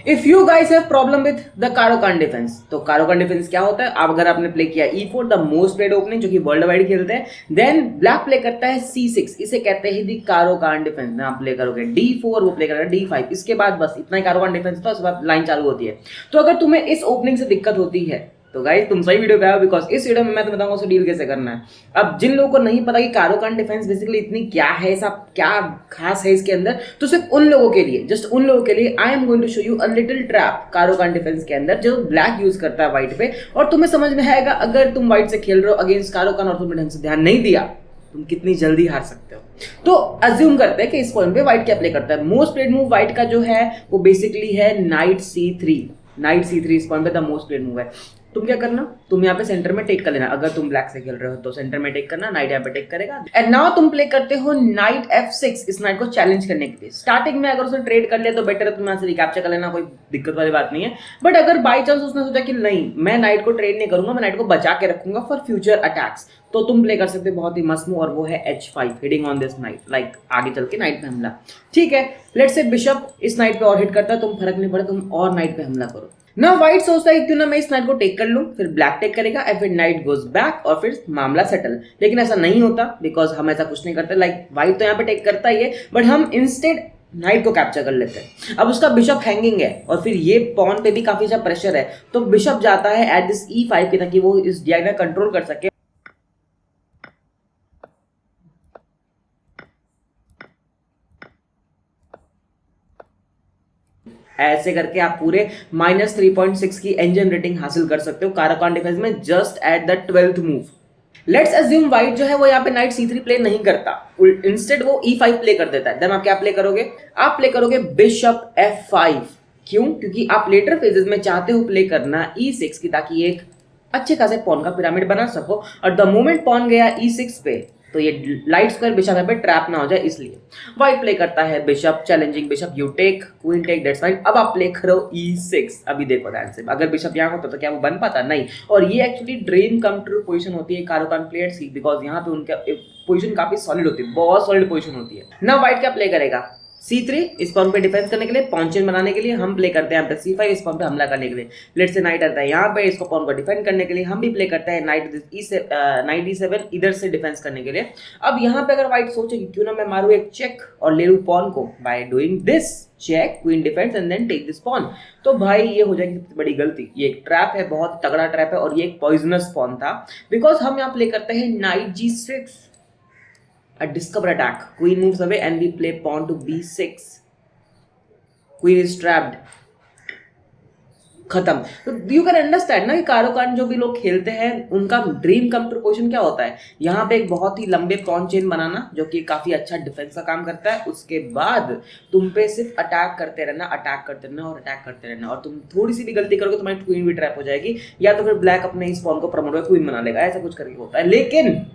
If you guys have problem with the Caro Kann defence, तो Caro Kann defence क्या होता है? अब अगर आपने प्ले किया E4, the most played opening जो कि वर्ल्ड वाइड खेलते हैं, देन ब्लैक प्ले करता है C6, इसे कहते हैं दी कारोकान डिफेंस। आप प्ले करोगे D4, वो प्ले करेगा D5, इसके बाद बस इतना ही कारोकान डिफेंस था, उसके बाद लाइन चालू होती है। तो अगर तुम्हें इस ओपनिंग से दिक्कत होती है तो गाइस तुम सही वीडियो पे आओ, बिकॉज इस वीडियो में मैं तुम्हें बताऊंगा उसे डील कैसे करना है। अब जिन लोगों को नहीं पता कि कारोकान डिफेंस बेसिकली इतनी क्या है, सब क्या खास है इसके अंदर, तो सिर्फ उन लोगों के लिए, जस्ट उन लोगों के लिए I am going to show you a little trap Caro Kann defence के अंदर जो ब्लैक यूज करता है व्हाइट पे, और तुम्हें समझ में आएगा अगर तुम व्हाइट से खेल रहे हो अगेंस्ट कारोकान और तुमने ढंग से ध्यान नहीं दिया, तुम कितनी जल्दी हार सकते हो। तो अज्यूम करते हैं कि इस पॉइंट पे व्हाइट क्या प्ले करता है। मोस्ट प्लेड मूव व्हाइट का जो है वो बेसिकली है नाइट C3। नाइट C3 इस पॉइंट पे द मोस्ट प्लेड मूव है। तुम क्या करना, तुम यहाँ पे सेंटर में टेक कर लेना। अगर तुम ब्लैक से खेल रहे हो तो सेंटर में टेक करना, नाइट यहाँ पे टेक करेगा। एंड नाउ तुम प्ले करते हो नाइट F6 इस नाइट को चैलेंज करने के लिए। स्टार्टिंग में अगर उसने ट्रेड कर लिया तो बेटर है तुम यहाँ से रिकैप्चर कर लेना, कोई दिक्कत वाली बात नहीं है। बट अगर बाई चांस उसने सोचा कि नहीं मैं नाइट को ट्रेड नहीं करूंगा, मैं नाइट को बचा के रखूंगा फॉर फ्यूचर अटैक्स, तो तुम प्ले कर सकते हो बहुत ही मस्त मूव, और वो है H5 hitting on this knight, like आगे चल के नाइट पे हमला। ठीक है, लेट्स से बिशप इस नाइट पे और हिट करता है, तुम फर्क नहीं पड़ा, तुम और नाइट पे हमला करो ना। व्हाइट सोचता है क्यों ना मैं इस नाइट को टेक कर लूं, फिर ब्लैक टेक करेगा एंड फिर नाइट गोज बैक और फिर मामला सेटल। लेकिन ऐसा नहीं होता, बिकॉज हम ऐसा कुछ नहीं करते। लाइक व्हाइट तो यहाँ पे टेक करता ही है, बट हम इंस्टेड नाइट को कैप्चर कर लेते हैं। अब उसका बिशप हैंगिंग है और फिर ये पॉन पे भी काफी ज्यादा प्रेशर है, तो बिशप जाता है एट दिस E5 पे ताकि वो इस डायगोनल कंट्रोल कर सके। ऐसे करके आप पूरे -3.6 की इंजन रेटिंग हासिल कर सकते हो कारोकान डिफेंस में, just at the 12th move. Let's assume white जो है वो यहाँ पे नाइट C3 प्ले नहीं करता, इंस्टेड वो E5 प्ले कर देता है। देन आप क्या प्ले करोगे? आप प्ले करोगे बिशप F5। क्यों? क्योंकि आप लेटर फेजेस में चाहते हो प्ले करना E6 की, ताकि एक अच्छे खासे पॉन का पिरामिड बना सको। और द मोमेंट पॉन गया E6 पे तो ये लाइट स्क्वायर बिशप यहाँ पे ट्रैप ना हो जाए, इसलिए व्हाइट प्ले करता है bishop challenging bishop, you take queen take, that's fine. अब आप प्ले करो E6। अभी देखो ध्यान से, अगर बिशप यहाँ होता तो क्या वो बन पाता? नहीं। और ये actually dream come true position होती है कारोकान प्लेयर्स की, बिकॉज यहाँ पे उनका पोजीशन काफी सॉलिड होती है, बहुत सॉलिड पोजीशन होती है ना। व्हाइट क्या प्ले करेगा? C3 इस पॉन पे डिफेंस करने के लिए, पॉन चेन बनाने के लिए हम प्ले करते हैं यहाँ पे C5 इस पॉन पे हमला करने के लिए। लेट्स से नाइट आता है यहाँ पे, इसको पॉन को डिफेंड करने के लिए हम भी प्ले करते हैं नाइट E7 इधर से डिफेंस करने के लिए। अब यहाँ पे अगर व्हाइट सोचे कि क्यों ना मैं मारूं एक चेक और ले लूं पॉन को by doing this check queen defence and then take this pawn, तो भाई ये हो जाएगी सबसे बड़ी गलती। ये एक ट्रैप है, बहुत तगड़ा ट्रैप है, और ये एक पॉइजनस पॉन था, बिकॉज हम यहाँ प्ले करते हैं night G6, a discover attack, queen moves away and we play pawn to B6, queen is trapped, खत्म। तो यू कैन अंडरस्टैंड ना कि कारोकान जो भी लोग खेलते हैं उनका ड्रीम कम टू पोजीशन क्या होता है। यहाँ पे एक बहुत ही लंबे पॉन चेन बनाना जो कि काफी अच्छा डिफेंस का काम करता है, उसके बाद तुम पे सिर्फ अटैक करते रहना, अटैक करते रहना और अटैक करते रहना, और तुम थोड़ी सी भी गलती करोगे तुम्हारी क्वीन भी ट्रैप हो जाएगी, या तो फिर ब्लैक अपने इस पॉन को प्रमोट कर क्वीन बना लेगा, ऐसा कुछ करके होता है। लेकिन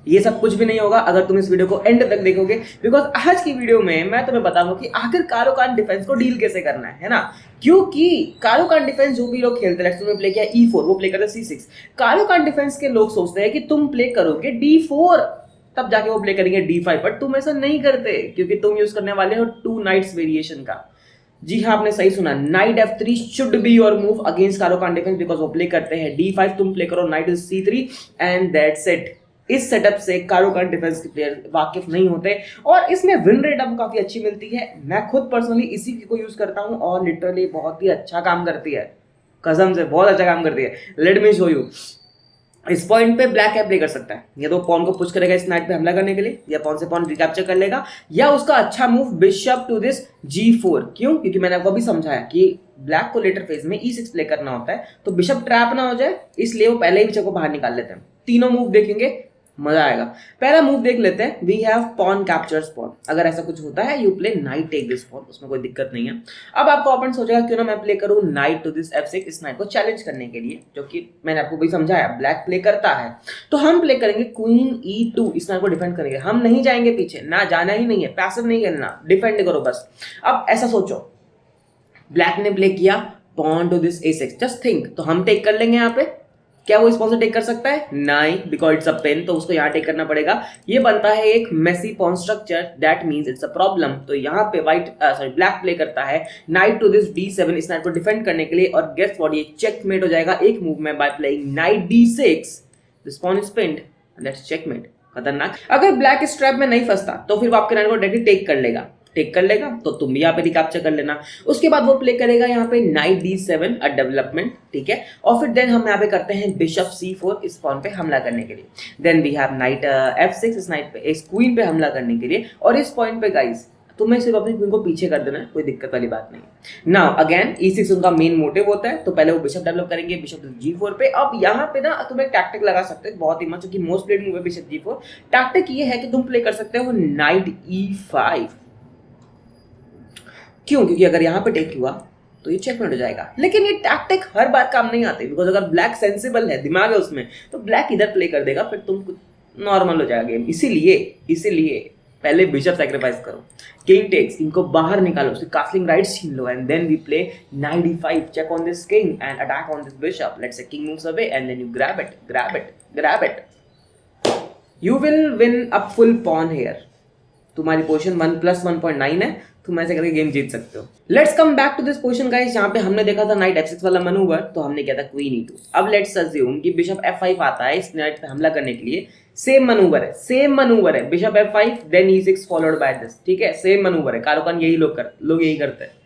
ये सब कुछ भी नहीं होगा अगर तुम इस वीडियो को एंड तक देखोगे, बिकॉज आज की वीडियो में मैं तुम्हें बताऊंगा कि आखिर कारोकान डिफेंस को डील कैसे करना है ना। क्योंकि कारोकान डिफेंस जो भी लोग खेलते हैं, तुमने प्ले किया E4, वो प्ले करते C6, कारोकान डिफेंस के लोग सोचते हैं कि तुम प्ले करोगे D4 तब जाके वो प्ले करेंगे D5, बट तुम ऐसा नहीं करते क्योंकि तुम यूज करने वाले हो 2 नाइट्स वेरिएशन का। जी हाँ, आपने सही सुना, knight F3 should be your move against Caro Kann defence, because वो प्ले करते हैं D5, तुम प्ले करो knight C3 and that's it. इस सेटअप से कारोकान डिफेंस के प्लेयर वाकिफ नहीं होते, और इसमें विन रेट आपको काफी अच्छी मिलती है। मैं खुद पर्सनली इसी को यूज करता हूं और लिटरली बहुत ही अच्छा काम करती है, कसम से बहुत अच्छा काम करती है। Let me show you. इस पॉइंट पे ब्लैक क्या प्ले कर सकता है? या तो पॉन को पुश करेगा इस नाइट पे हमला करने के लिए, या पॉन से पॉन रिकैप्चर कर लेगा, या उसका अच्छा move bishop to this G4। क्यों? क्योंकि मैंने आपको अभी समझाया कि ब्लैक को लेटर फेज में E6 प्ले करना होता है, तो बिशप ट्रैप ना हो जाए इसलिए वो पहले ही बिशप को बाहर निकाल लेते हैं। तीनों मूव देखेंगे, मजा आएगा। पहला मूव देख लेते हैं, we have pawn captures pawn. अगर ऐसा कुछ होता है you play knight take this pawn, उसमें कोई दिक्कत नहीं है। अब आपका ओपोनेंट सोचेगा क्यों ना मैं प्ले करूं नाइट टू दिस F6 इस नाइट को चैलेंज करने के लिए, जो कि मैंने आपको भी समझाया ब्लैक प्ले करता है। तो हम प्ले करेंगे क्वीन E2 इस नाइट को डिफेंड करेंगे, हम नहीं जाएंगे पीछे, ना जाना ही नहीं है, पैसिव नहीं खेलना, डिफेंड करो बस। अब ऐसा सोचो, ब्लैक ने प्ले किया pawn to this A6, just think, तो हम टेक कर लेंगे यहाँ पे, क्या वो इस पॉन से टेक कर सकता है? नहीं, बिकॉज इट्स अ पेन, तो उसको यहाँ टेक करना पड़ेगा। ये बनता है एक messy pawn structure, that means it's a problem. तो यहाँ पे ब्लैक प्ले करता है नाइट टू दिस d7 इस नाइट को डिफेंड करने के लिए, और गेस व्हाट, ये चेकमेट हो जाएगा एक मूव में by playing night d6। This porn is pinned, that's checkmate. खतरनाक। अगर ब्लैक इस ट्रैप में नहीं फंसता तो फिर वो आपके नाइट को डायरेक्टली टेक कर लेगा, तो तुम भी यहाँ पे रिकैप्चर कर लेना। उसके बाद वो प्ले करेगा यहाँ पे नाइट d7 अ डेवलपमेंट, ठीक है। और फिर देन हम यहाँ पे करते हैं बिशप c4 इस पॉन पे हमला करने के लिए। Then we have night f6 इस नाइट पे इस क्वीन पे हमला करने के लिए, और इस पॉइंट पे गाइस तुम्हें सिर्फ अपनी क्वीन को पीछे कर देना है, कोई दिक्कत वाली बात नहीं है। नाउ अगेन e6 उनका मेन मोटिव होता है, तो पहले वो बिशप डेवलप करेंगे बिशप g4 पे। अब यहाँ पे ना तुम एक टैक्टिक लगा सकते हो बहुत ही मस्त, क्योंकि मोस्ट प्लेड मूव है बिशप g4। टैक्टिक ये है कि तुम प्ले कर सकते हो नाइट e5। क्यों? क्योंकि अगर यहाँ पे टेक हुआ तो ये चेकमेट हो जाएगा। लेकिन ये टैक्टिक हर बार काम नहीं आती, बिकॉज अगर ब्लैक सेंसिबल है, दिमाग है उसमें, तो ब्लैक इधर प्ले कर देगा, फिर तुम नॉर्मल हो जाएगा गेम। इसीलिए पहले बिशप सैक्रिफाइस करो, किंग टेक्स, किंग को बाहर निकालो, उसकी कास्टलिंग राइट्स छीन लो, and then we play knight e5, check on this king and attack on this bishop. Let's say king moves away and then you grab it. You will win a full pawn here. तुम्हारी position 1+1.9 है, तुम ऐसे करके game जीत सकते हो। Let's come back to this position guys, जहां पे हमने देखा था नाइट f6 वाला मनूवर, तो हमने किया था क्वीन e2। अब लेट्स अज्यूम कि बिशप f5 आता है इस नाइट पे हमला करने के लिए। सेम मनूवर है, bishop f5 then e6 followed by this, ठीक है। सेम मनूवर है, कारोकान यही लोग यही करते हैं।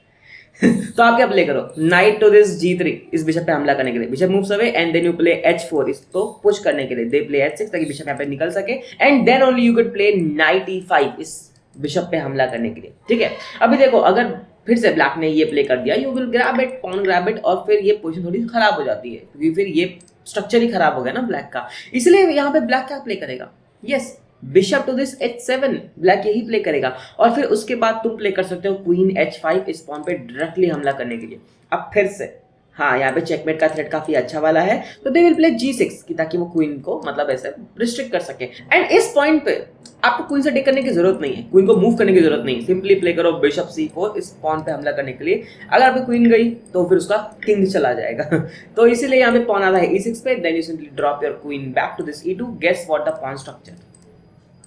तो आप क्या प्ले करो, नाइट टू दिस g3 इस बिशप पे हमला करने के लिए, bishop moves away and then you play h4 इसको पुश करने के लिए, दे प्ले h6 ताकि बिशप यहाँ पे निकल सके, and then only you can play knight e5 इस बिशप पे हमला करने के लिए, ठीक है। अभी देखो, अगर फिर से ब्लैक ने ये प्ले कर दिया, you will grab it, pawn grab it, और फिर ये पोजीशन थोड़ी खराब हो जाती है, क्योंकि फिर ये स्ट्रक्चर ही खराब हो गया ना ब्लैक का। इसलिए यहाँ पे ब्लैक क्या प्ले करेगा, yes, bishop to this h7, black यही प्ले करेगा, और फिर उसके बाद तुम प्ले कर सकते हो क्वीन h5 इस पॉन पे डायरेक्टली हमला करने के लिए। अब फिर से हाँ, यहाँ पे चेकमेट का थ्रेड काफी अच्छा वाला है, तो दे विल प्ले g6 की, ताकि वो क्वीन को मतलब ऐसे रिस्ट्रिक्ट कर सके। एंड इस पॉइंट पे आपको क्वीन से टेक करने की जरूरत नहीं है, क्वीन को मूव करने की जरूरत नहीं है, सिंपली प्ले करो बिशप c4 इस पॉन पे हमला करने के लिए। अगर आपकी क्वीन गई तो फिर उसका किंग चला जाएगा। तो इसीलिए यहाँ पे पॉन आता है e6 पे, then you simply drop your queen back to this e2। Guess what the pawn structure.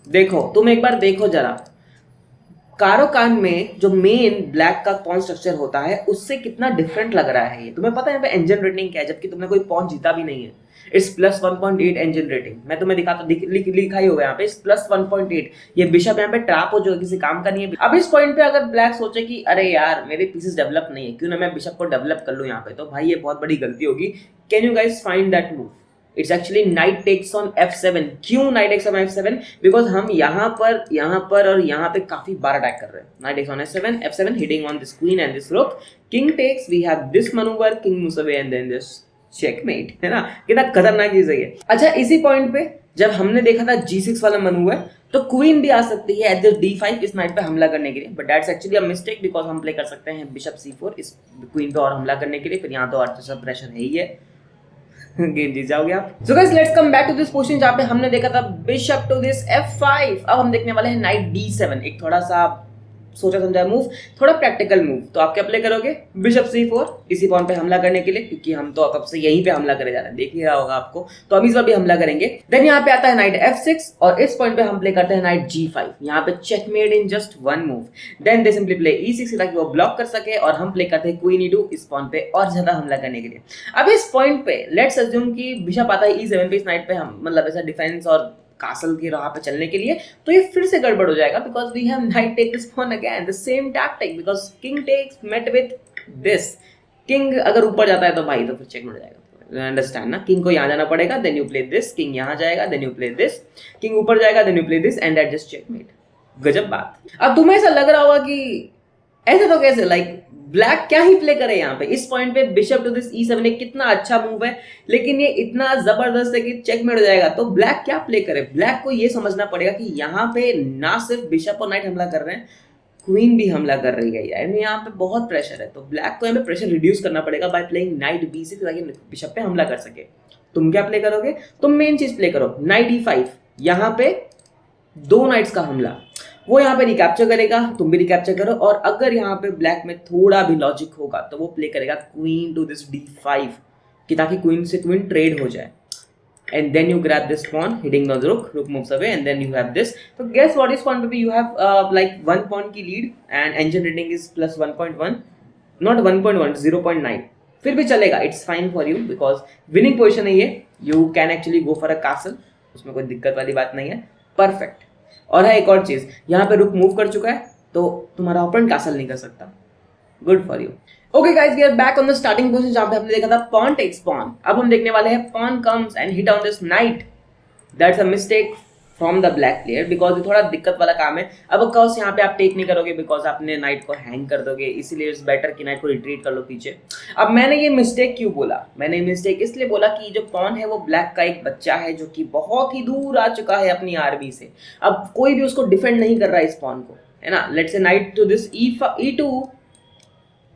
देखो, तुम एक बार देखो जरा, कारोकान में जो मेन ब्लैक का पॉन स्ट्रक्चर होता है उससे कितना डिफरेंट लग रहा है ये। तुम्हें पता है यहाँ पे इंजन रेटिंग क्या है, जबकि तुमने कोई पॉन जीता भी नहीं है। It's +1.8 engine rating. मैं तुम्हें दिखाता, लिखा ही होगा यहाँ पे +1.8। ये बिशप यहाँ पे ट्रैप हो जो किसी काम का नहीं है। अब इस पॉइंट पे अगर ब्लैक सोचे कि अरे यार मेरे पीसेस डेवलप नहीं है, क्यों ना मैं बिशप को डेवलप कर लूँ यहाँ पे, तो भाई ये बहुत बड़ी गलती होगी। Can you guys find that move? It's actually knight takes on f7। क्यों night takes on f7? Because हम यहाँ पर और यहाँ पे काफी बार अटैक कर रहे हैं। Knight takes on f7 hitting on this queen and this rook. King takes, we have this manoeuvre, king moves away and then this checkmate, है ना। कितना खतरनाक चीज है ये। अच्छा, इसी पॉइंट पे जब हमने देखा था g6 वाला मनूवर, तो क्वीन भी आ सकती है एट दिस d5 इस नाइट पे हमला करने के लिए, but that's actually a mistake, because हम प्ले कर सकते हैं बिशप c4 इस क्वीन पे और हमला करने के लिए। फिर यहाँ तो अच्छा प्रेशर है ही है, गेम जीत जाओगे आप। So guys, let's come back to this position जहां पे हमने देखा था बिशप टू दिस f5। अब हम देखने वाले हैं नाइट d7, एक थोड़ा सा सोचा समझा मूव, थोड़ा प्रैक्टिकल मूव। तो आप क्या प्ले करोगे? बिशप c4 इसी पॉन पे हमला करने के लिए, क्योंकि हम तो कब से यहीं पे हमला करे जा रहे हैं, देख ही रहा होगा आपको। तो हम इस बार भी हमला करेंगे। देन यहाँ पे आता है नाइट f6 और इस पॉइंट पे हम प्ले करते हैं नाइट g5। यहाँ पे checkmate in just one move. Then they simply play e6 ताकि वो ब्लॉक कर सके, और हम प्ले करते हैं क्वीन e2 इस पॉन पे और ज्यादा हमला करने के लिए। अब इस पॉइंट पे लेट्स अज्यूम कि बिशप आता है e7 पे इस नाइट पे, हम मतलब ऐसा डिफेंस और कासल की राह पे चलने के लिए, तो ये फिर से गड़बड़ हो जाएगा, because we have knight take this pawn again, the same tactic, because king takes mate with this. King अगर ऊपर जाता है तो भाई तो फिर चेकमेट हो जाएगा, अंडरस्टैंड ना। किंग को यहाँ जाना पड़ेगा, then you play this, king यहाँ जाएगा, then you play this, king ऊपर जाएगा, then you play this and that just checkmate. गजब बात। अब तुम्हें ऐसा लग रहा होगा कि ऐसे तो कैसे, लाइक ब्लैक क्या ही प्ले करे यहाँ पे। इस पॉइंट पे बिशप टू दिस e7 एक कितना अच्छा मूव है, लेकिन ये इतना जबरदस्त है कि चेकमेट हो जाएगा। तो ब्लैक क्या प्ले करे? ब्लैक को ये समझना पड़ेगा कि यहाँ पे ना सिर्फ बिशप और नाइट हमला कर रहे हैं, क्वीन भी हमला कर रही है यार, यहाँ पे बहुत प्रेशर है। तो ब्लैक को यहाँ पे प्रेशर रिड्यूस करना पड़ेगा बाय प्लेइंग नाइट b6 ताकि बिशप पे हमला कर सके। तुम क्या प्ले करोगे? तुम मेन चीज प्ले करो नाइट e5। यहाँ पे दो नाइट्स का हमला, वो यहाँ पे रिकैप्चर करेगा, तुम भी रिकैप्चर करो। और अगर यहाँ पे ब्लैक में थोड़ा भी लॉजिक होगा तो वो प्ले करेगा क्वीन टू दिस d5 कि ताकि क्वीन से क्वीन ट्रेड हो जाए। and then you grab this pawn hitting the rook moves away, and then you have this. So guess what is pawn पे you have like 1 pawn की lead and engine rating is plus 1.1, not 1.1, 0.9. फिर भी चलेगा, it's fine for you because winning position है ये. You can actually go for a castle, उसमें कोई दिक्कत वाली बात नहीं है. Perfect. और है एक और चीज, यहाँ पे रुक मूव कर चुका है तो तुम्हारा ओपोनेंट कासल नहीं कर सकता. Good for you. Okay guys, we are back on the starting position जहां पे हमने देखा था पॉन टेक्स पॉन. अब हम देखने वाले हैं pawn comes and hit on this knight. That's a mistake from the black player because ये थोड़ा दिक्कत वाला काम है. अब ऑफकोर्स यहाँ पे आप टेक नहीं करोगे बिकॉज आपने नाइट को हैंग कर दोगे, इसीलिए इट्स बेटर कि नाइट को रिट्रीट कर लो पीछे. अब मैंने ये मिस्टेक क्यों बोला? मैंने ये मिस्टेक इसलिए बोला कि जो पॉन है वो ब्लैक का एक बच्चा है जो कि बहुत ही दूर आ चुका है अपनी आर्मी से. अब कोई भी उसको डिफेंड नहीं कर रहा है इस पॉन को, है ना. Let's say night to this E2,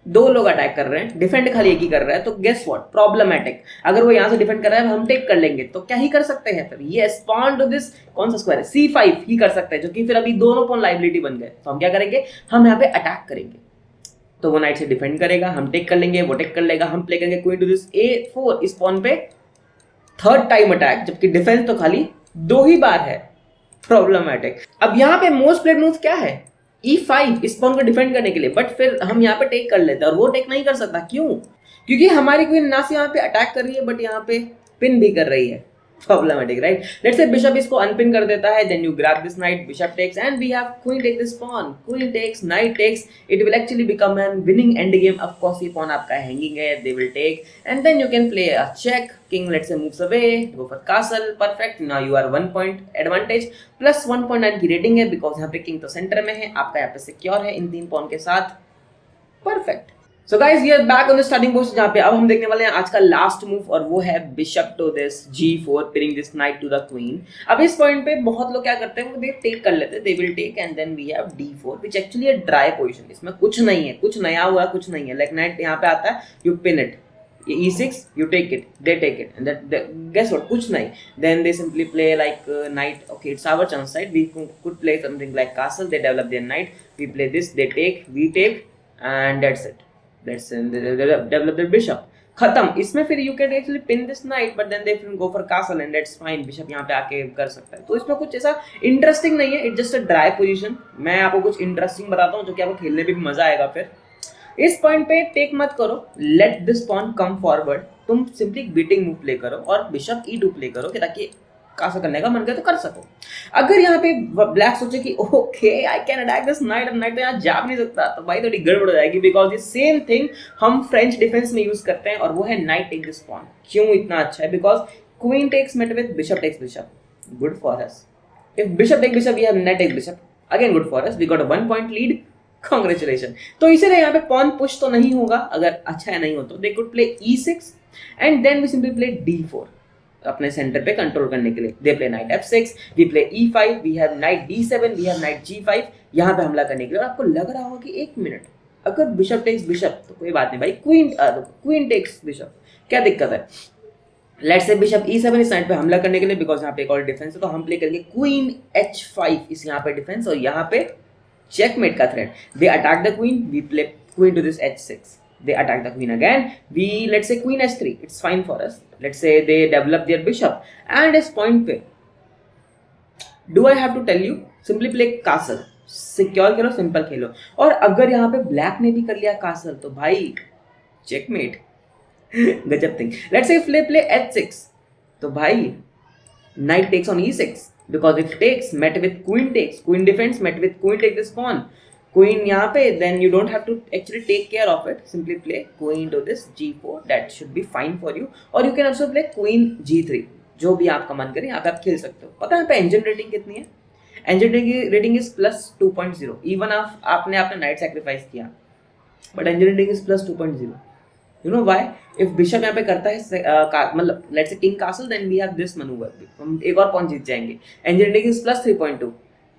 दो लोग अटैक कर रहे हैं, डिफेंड खाली एक ही कर रहा है. तो गेस व्हाट, प्रॉब्लमैटिक. अगर वो यहाँ से डिफेंड कर रहा है हम टेक कर लेंगे तो क्या ही कर सकते हैं फिर. यस, पॉन टू दिस कौन सा स्क्वायर है, C5 ही कर सकते हैं, जो कि फिर अभी दोनों पॉन लाइबिलिटी बन गए. तो हम क्या करेंगे, हम यहाँ पे अटैक करेंगे. तो वो नाइट से डिफेंड करेगा, हम टेक कर लेंगे, वो टेक कर लेगा, हम प्ले करेंगे क्वीन टू दिस A4. इस पॉन पे थर्ड टाइम अटैक, जबकि डिफेंस तो खाली 2 ही बार है. प्रॉब्लमैटिक. अब यहाँ पे मोस्ट प्लेड मूव क्या है, E5 इस पॉन को डिफेंड करने के लिए. बट फिर हम यहाँ पे टेक कर लेते हैं और वो टेक नहीं कर सकता. क्यों? क्योंकि हमारी क्वीन ना से यहाँ पे अटैक कर रही है बट यहाँ पे पिन भी कर रही है. Problematic, right. Let's say bishop इसको अनपिन कर देता है, then you grab this knight, bishop takes and we have queen take this pawn. Queen takes, knight takes, it will actually become an winning end game. Of course ये pawn आपका hanging है, they will take and then you can play a check. King let's say moves away, go for castle. Perfect. Now you are 1 point advantage, plus 1.9 की rating है because यहाँ पे king तो centre में है, आपका यहाँ पे सिक्योर है इन 3 पॉन के साथ. Perfect. So guys, we are back on the starting position जहां पे अब हम देखने वाले हैं आज का लास्ट मूव और वो है bishop to this G4 pinning this knight to the queen. अब इस पॉइंट पे बहुत लोग क्या करते हैं, वो दे टेक कर लेते हैं, they will take and then we have D4 which actually a dry position. इसमें कुछ नहीं है, कुछ नया हुआ कुछ नहीं है. लाइक नाइट यहाँ पे आता है, you pin it, E6 you take it, they take it, and that guess what, कुछ नहीं. Then they simply play like knight. Okay, it's our chance side, we could play something like castle. They develop their knight, we play this, they take, we take, and that's it. That's they develop their bishop. खत्म. इसमें फिर you can actually pin this knight, but then they go for castle and that's fine. Bishop यहाँ पे आके कर सकता है. तो इसमें कुछ ऐसा इंटरेस्टिंग नहीं है, it's just a dry position. मैं आपको कुछ इंटरेस्टिंग बताता हूँ जो कि आपको खेलने में भी मजा आएगा. फिर इस पॉइंट पे टेक मत करो, let this pawn come forward. तुम सिंपली बीटिंग मूव प्ले करो और बिशप E2 प्ले करो कि ताकि कासा करने का मन करे तो कर सको. अगर यहाँ पे ब्लैक सोचे कि okay I can attack this night, और नाइट तो यहाँ जा भी नहीं सकता, तो भाई थोड़ी गड़बड़ हो जाएगी. बिकॉज ये सेम थिंग हम फ्रेंच डिफेंस में यूज करते हैं और वो है नाइट टेक दिस पॉन. क्यों इतना अच्छा है? Because queen takes mate with bishop takes bishop, good for us. If bishop take bishop we have knight take bishop, again good for us. We got a 1 point lead. Congratulations. तो इसीलिए यहाँ पे pawn push तो नहीं होगा अगर अच्छा है नहीं हो तो. They could play E6 and then we simply play D4 अपने सेंटर पे कंट्रोल करने के लिए. They play knight F6, we play E5, we have knight D7, we have knight G5 यहाँ पे हमला करने के लिए. और आपको लग रहा होगा कि 1 मिनट अगर बिशप टेक्स बिशप तो कोई बात नहीं भाई, क्वीन टेक्स बिशप क्या दिक्कत है. लेट्स से बिशप E7 इस साइड पे हमला करने के लिए बिकॉज यहाँ पे एक और डिफेंस है, तो हम प्ले करेंगे क्वीन H5 इस यहाँ पे डिफेंस और यहाँ पे checkmate का threat. They attack the queen, we play queen to this H6. They attack the queen again, we let's say queen H3. It's fine for us. Let's say they develop their bishop and इस point पे do I have to tell you, simply play castle. Secure करो, simple खेलो. और अगर यहाँ पे black ने भी कर लिया castle तो भाई checkmate. गजब thing. Let's say play H6 तो भाई knight takes on E6. Because if takes met with queen takes, queen defense met with queen take this pawn, queen यहाँ पे, then you don't have to actually take care of it. Simply play queen to this G4, that should be fine for you. Or you can also play queen G3, जो भी आपका मन करे यहाँ पे आप खेल सकते हो. पता है यहाँ पे engine rating कितनी है? Engine rating is plus 2.0. Even आपने अपना knight sacrifice किया, but engine rating is plus 2.0. You know why? If bishop यहाँ पे करता है मतलब let's say king castle, then we have this maneuver. हम एक और पॉइंट जीत जाएंगे. Engine rating is plus 3.2.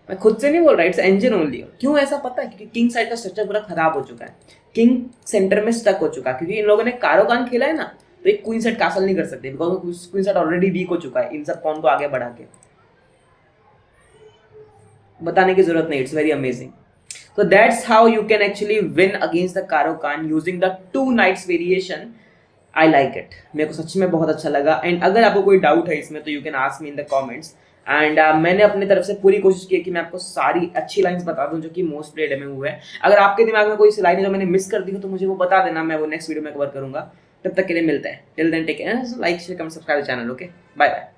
मैं खुद से नहीं बोल रहा, इट्स engine only. क्यों ऐसा पता है? क्योंकि किंग साइड का स्ट्रक्चर पूरा खराब हो चुका है. किंग सेंटर में स्टक हो चुका है क्योंकि इन लोगों ने कारोकान खेला है ना, तो एक क्वीन साइड कासल नहीं कर सकते because queen side already weak हो चुका है इन सब पॉन को आगे बढ़ा के. बताने की जरूरत नहीं, it's very amazing. So that's how you can actually win against the Caro Khan using the 2 knights variation. I like it, मेरे को सच में बहुत अच्छा लगा। एंड अगर आपको कोई डाउट है इसमें तो you can ask me in the comments. And मैंने अपनी तरफ से पूरी कोशिश की है कि मैं आपको सारी अच्छी लाइंस बता दूं जो कि मोस्ट प्लेड में हुए हैं। अगर आपके दिमाग में कोई सी लाइन है जो मैंने मिस कर दी हो तो मुझे वो बता देना, मैं वो नेक्स्ट वीडियो में कवर करूंगा। तब तक के लिए मिलते हैं, till then take care, like share comment subscribe channel. Okay, bye bye.